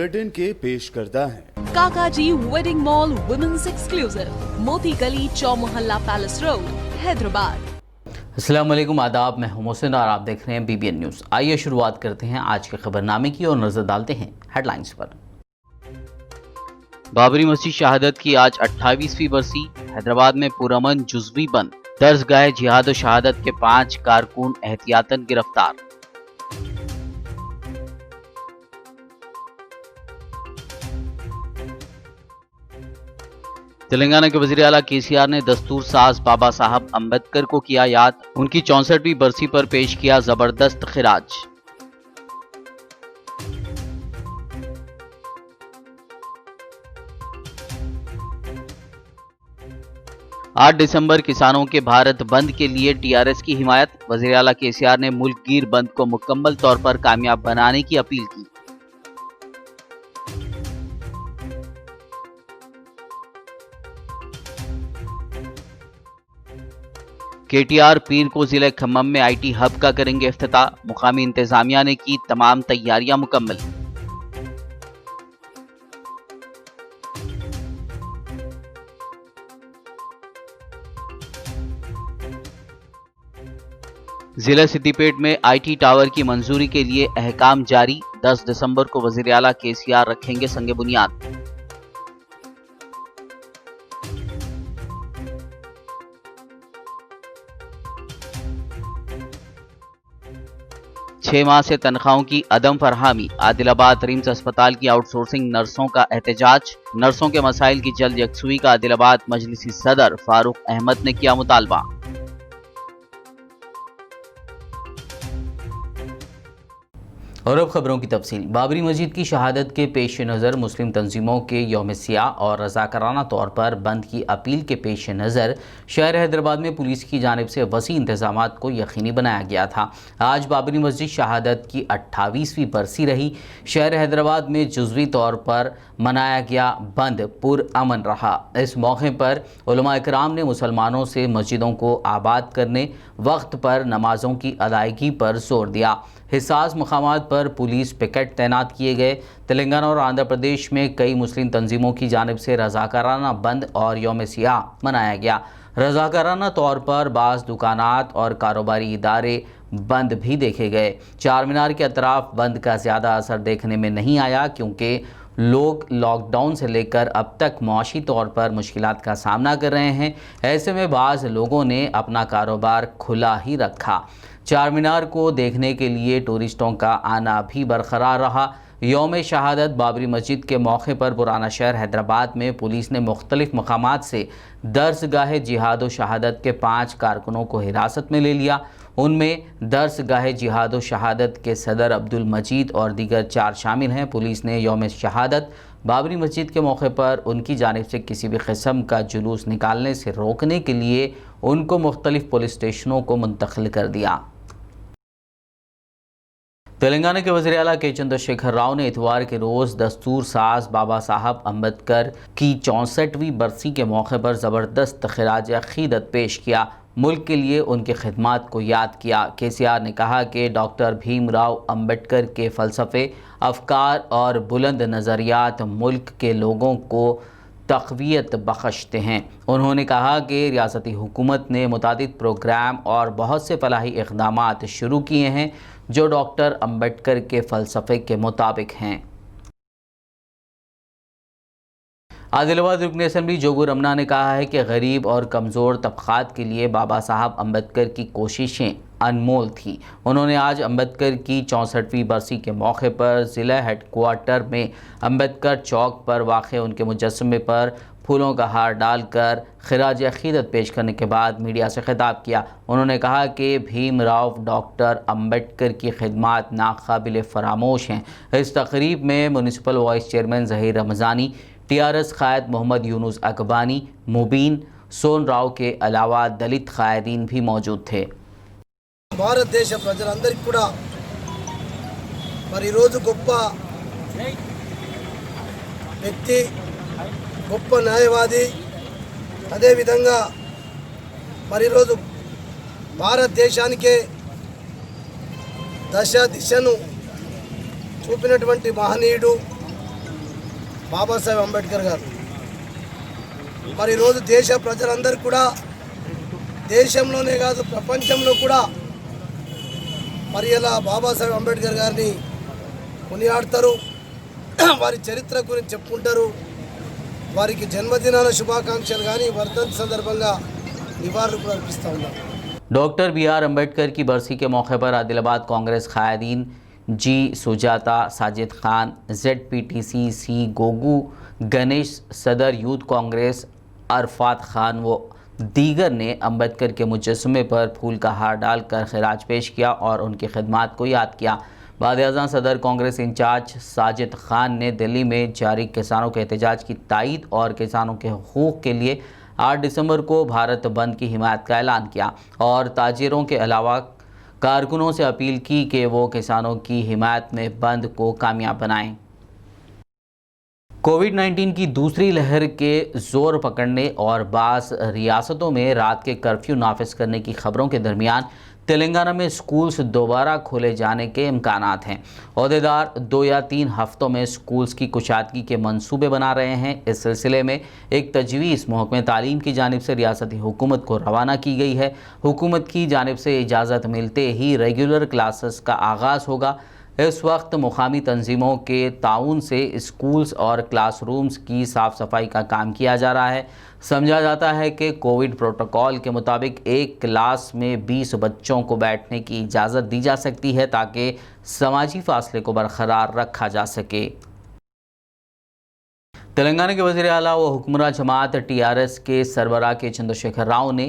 Bulletin के पेश करता है काकाजी वेडिंग मॉल वुमेन्स एक्सक्लूसिव, मोती गली, चौमोहल्ला पैलेस रोड, हैदराबाद। अस्सलाम वालेकुम, आदाब। मैं हूं मोहसिन और आप देख रहे हैं BBN न्यूज़। आइए शुरुआत करते हैं आज के खबरनामे की और नजर डालते हैं हेडलाइंस पर। बाबरी मस्जिद शहादत की आज 28वीं बरसी। हैदराबाद में पुरअमन जुज़वी बंद। दर्जगाह जिहाद और शहादत के 5 कारकुन एहतियातन गिरफ्तार। तेलंगाना के वज़ीर आला KCR ने दस्तूर साज बाबा साहब अम्बेडकर को किया याद। उनकी 64वीं बरसी पर पेश किया जबरदस्त खिराज। 8 दिसंबर किसानों के भारत बंद के लिए TRS की हिमायत। वज़ीर आला KCR ने मुल्क गिर बंद को मुकम्मल तौर पर कामयाब बनाने की अपील की। KTR पीर को जिले खम्मम में IT हब का करेंगे इफ्तिताह। मुकामी इंतजामिया ने की तमाम तैयारियां मुकम्मल। जिला सिद्दीपेट में IT टावर की मंजूरी के लिए अहकाम जारी। 10 दिसंबर को वज़ीर आला KCR रखेंगे संगे बुनियाद। छह माह से तनख्वाहों की अदम फरहमी। आदिलाबाद रिम्स अस्पताल की आउटसोर्सिंग नर्सों का एहतजाज। नर्सों के मसाइल की जल्द यकसुई का आदिलाबाद मजलिसी सदर फारूक अहमद ने किया मुतालबा। और अब खबरों की तफसील। बाबरी मस्जिद की शहादत के पेश नज़र मुस्लिम तंजीमों के यौम सियाह और रज़ाकाराना तौर पर बंद की अपील के पेश नज़र शहर हैदराबाद में पुलिस की जानिब से वसी इंतजामात को यकीनी बनाया गया था। आज बाबरी मस्जिद शहादत की 28वीं बरसी रही। शहर हैदराबाद में जुज़वी तौर पर मनाया गया बंद पुरअमन रहा। इस मौके पर उलमा इकराम ने मुसलमानों से मस्जिदों को आबाद करने, वक्त पर नमाजों की अदायगी पर जोर दिया। हिसास मकामात पर पुलिस पिकेट तैनात किए गए। तेलंगाना और आंध्र प्रदेश में कई मुस्लिम तंजीमों की जानिब से रज़ाकाराना बंद और यौम सियाह मनाया गया। रज़ाकाराना तौर पर बाज़ दुकानात और कारोबारी इदारे बंद भी देखे गए। चार मीनार के अतराफ बंद का ज़्यादा असर देखने में नहीं आया, क्योंकि लोग लॉकडाउन से लेकर अब तक मुआशी तौर पर मुश्किलात का सामना कर रहे हैं। ऐसे में बाज़ लोगों ने अपना कारोबार खुला ही रखा। चार मीनार को देखने के लिए टूरिस्टों का आना भी बरकरार रहा। यौम शहादत बाबरी मस्जिद के मौके पर पुराना शहर हैदराबाद में पुलिस ने मुख्तलिफ मकामात से दर्सगाह जिहाद व शहादत के 5 कारकुनों को हिरासत में ले लिया। उनमें दर्सगाह जिहाद व शहादत के सदर अब्दुल मजीद और दीगर 4 शामिल हैं। पुलिस ने यौम शहादत बाबरी मस्जिद के मौके पर उनकी जानिब से किसी भी किस्म का जुलूस निकालने से रोकने के लिए उनको मुख्तलिफ पुलिस स्टेशनों को मुंतकिल कर दिया। तेलंगाना के वज़ीर आला के चंद्रशेखर राव ने इतवार के रोज़ दस्तूर साज बाबा साहब अम्बेडकर की 64वीं बरसी के मौके पर ज़बरदस्त खिराज अक़ीदत पेश किया। मुल्क के लिए उनकी खिदमात को याद किया। KCR ने कहा कि डॉक्टर भीमराव अम्बेडकर के फ़लसफ़े, अफ़कार और बुलंद नज़रियात मुल्क के लोगों को तक़वियत बख्शते हैं। उन्होंने कहा कि रियासती हुकूमत ने मुतादिद प्रोग्राम और बहुत से फलाही इक़दामात शुरू किए हैं जो डॉक्टर अम्बेडकर के फ़लसफ़े के मुताबिक हैं। आदिलाबाद रुकन असम्बली जोगू रमना ने कहा है कि गरीब और कमज़ोर तबक़ात के लिए बाबा साहब अम्बेडकर की कोशिशें अनमोल थी। उन्होंने आज अम्बेडकर की 64वीं बरसी के मौके पर ज़िला हेडक्वार्टर में अम्बेडकर चौक पर वाक़ उनके मुजस्समे पर फूलों का हार डालकर खिराज अक़ीदत पेश करने के बाद मीडिया से खिताब किया। उन्होंने कहा कि भीमराव डॉक्टर अम्बेडकर की खिदमात नाकाबिल फरामोश हैं। इस तकरीब में municipal vice chairman Zaheer Ramzani, TRS कायद मोहम्मद यूनुस अकबानी, मुबीन सोन राव के अलावा दलित कायदीन भी मौजूद थे। भारत देश ప్రజలందరికీ కూడా మరి రోజు గొప్ప వ్యక్తి, గొప్ప న్యాయవాది, అదే విధంగా మరి రోజు భారతదేశానికే దిశను చూపినటువంటి మహనీయుడు బాబాసాహెబ్ అంబేద్కర్ గారు. మరి ఈరోజు దేశ ప్రజలందరూ కూడా దేశంలోనే కాదు ప్రపంచంలో కూడా మరి ఇలా బాబాసాహెబ్ అంబేద్కర్ గారిని కొనియాడతారు, వారి చరిత్ర గురించి చెప్పుకుంటారు. వారికి జన్మదినాల శుభాకాంక్షలు కానీ వర్ధంతి సందర్భంగా నివాళులు కూడా అర్పిస్తూ ఉన్నారు. डॉक्टर BR अम्बेडकर की बरसी के मौके पर आदिलाबाद कांग्रेस कायदीन जी सुजाता, साजिद खान, ZPTC सी गोगू, गणेश, सदर यूथ कांग्रेस अरफात खान व दीगर ने अम्बेडकर के मुजस्समे पर फूल का हार डालकर खिराज पेश किया और उनकी खिदमात को याद किया। बाद-ए-आज़म सदर कांग्रेस इंचार्ज साजिद खान ने दिल्ली में जारी किसानों के एहतजाज की तायद और किसानों के हकूक़ के लिए 8 दिसंबर को भारत बंद की हिमायत का ऐलान किया और ताजिरों के अलावा कारकुनों से अपील की कि वो किसानों की हिमायत में बंद को कामयाब बनाएं। कोविड-19 की दूसरी लहर के जोर पकड़ने और बास रियासतों में रात के कर्फ्यू नाफिज करने की खबरों के दरमियान तेलंगाना में स्कूल्स दोबारा खोले जाने के इम्कानात हैं। ओहदेदार 2 या 3 हफ्तों में स्कूल्स की कुशादगी के मंसूबे बना रहे हैं। इस सिलसिले में एक तजवीज़ महकमे तालीम की जानिब से रियासती हुकूमत को रवाना की गई है। हुकूमत की जानिब से इजाज़त मिलते ही रेगुलर क्लासेस का आगाज़ होगा। इस वक्त मुकामी तंजीमों के ताउन से स्कूल्स और क्लासरूम्स की साफ़ सफाई का काम किया जा रहा है। समझा जाता है कि कोविड प्रोटोकॉल के मुताबिक एक क्लास में 20 बच्चों को बैठने की इजाज़त दी जा सकती है ताकि समाजी फासले को बरकरार रखा जा सके। तेलंगाना के वज़ीर आला व हुक्मरान जमात TRS के सरबराह के चंद्रशेखर राव ने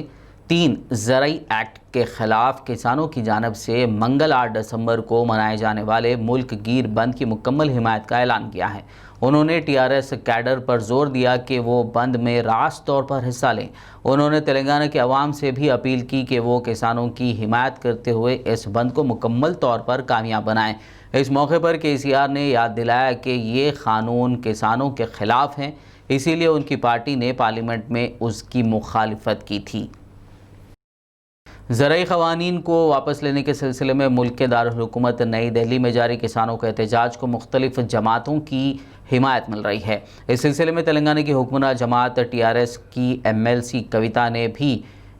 3 ज़राई एक्ट के ख़िलाफ़ किसानों की जानब से मंगल 8 दिसंबर को मनाए जाने वाले मुल्क गिर बंद की मुकम्मल हिमायत का ऐलान किया है। उन्होंने TRS कैडर पर जोर दिया कि वो बंद में रास तौर पर हिस्सा लें। उन्होंने तेलंगाना के अवाम से भी अपील की कि वो किसानों की हिमायत करते हुए इस बंद को मुकम्मल तौर पर कामयाब बनाएं। इस मौके पर KCR ने याद दिलाया कि ये क़ानून किसानों के ख़िलाफ़ हैं, इसीलिए उनकी पार्टी ने पार्लियामेंट में उसकी मुखालिफत की थी। ज़राई क़वानीन को वापस लेने के सिलसिले में मुल्क के दारुल हुकूमत नई दिल्ली में जारी किसानों के एहतजाज को मुख्तलिफ जमातों की हिमायत मिल रही है। इस सिलसिले में तेलंगाना की हुक्मरान जमात TRS की MLC कविता ने भी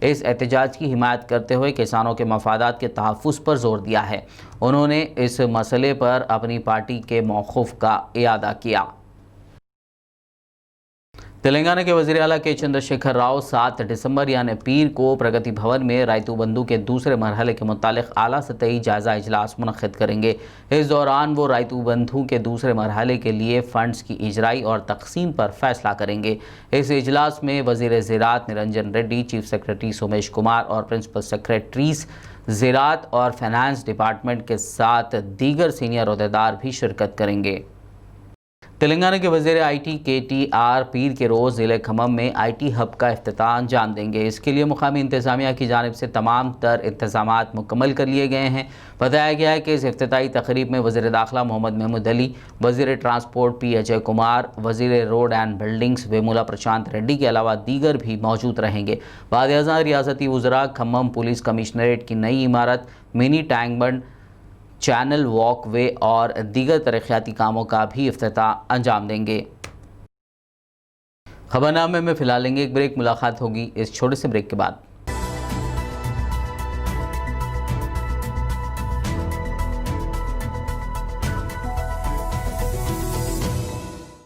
इस एहतजाज की हिमायत करते हुए किसानों के मफादात के तहफ़्फ़ुज़ पर जोर दिया है। उन्होंने इस मसले पर अपनी पार्टी के मौक़िफ़ का इयादा किया। तेलंगाना के वज़ीर आला के चंद्रशेखर राव 7 दिसंबर यानी पीर को प्रगति भवन में रायतू बंधु के दूसरे मरहले के मुतालिक आला सतही जायज़ा इजलास मुनक़्क़िद करेंगे। इस दौरान वो रायतू बंधु के दूसरे मरहले के लिए फ़ंड्स की इजराई और तक़सीम पर फ़ैसला करेंगे। इस इजलास में वज़ीर ज़राअत निरंजन रेड्डी, चीफ सेक्रेटरी सोमेश कुमार और प्रिंसिपल सेक्रेटरीज़ ज़राअत और फाइनेंस डिपार्टमेंट के साथ दीगर सीनियर ओहदेदार भी शिरकत करेंगे। तेलंगाना के वज़ीर IT KTR पीर के रोज़ ज़िले खम्मम में IT हब का इफ्तिताह अंजाम देंगे। इसके लिए मुकामी इंतज़ामिया की जानिब से तमाम तर इंतज़ामात मुकम्मल कर लिए गए हैं। बताया गया है कि इस इफ्तिताही तक़रीब में वज़ीर दाखिला मोहम्मद महमूद अली, वज़ीर ट्रांसपोर्ट P अजय कुमार, वज़ीर रोड एंड बिल्डिंग्स वेमुला प्रशांत रेड्डी के अलावा दीगर भी मौजूद रहेंगे। बाद-ए-आज़म रियासती वज़रा खम्मम पुलिस कमिश्नरेट की नई इमारत, मिनी टैंक बंड, चैनल वॉकवे और दीगर तरक्याती कामों का भी इफ्तिताह अंजाम देंगे। खबरनामे में फ़िलहाल लेंगे एक ब्रेक, मुलाकात होगी इस छोटे से ब्रेक के बाद।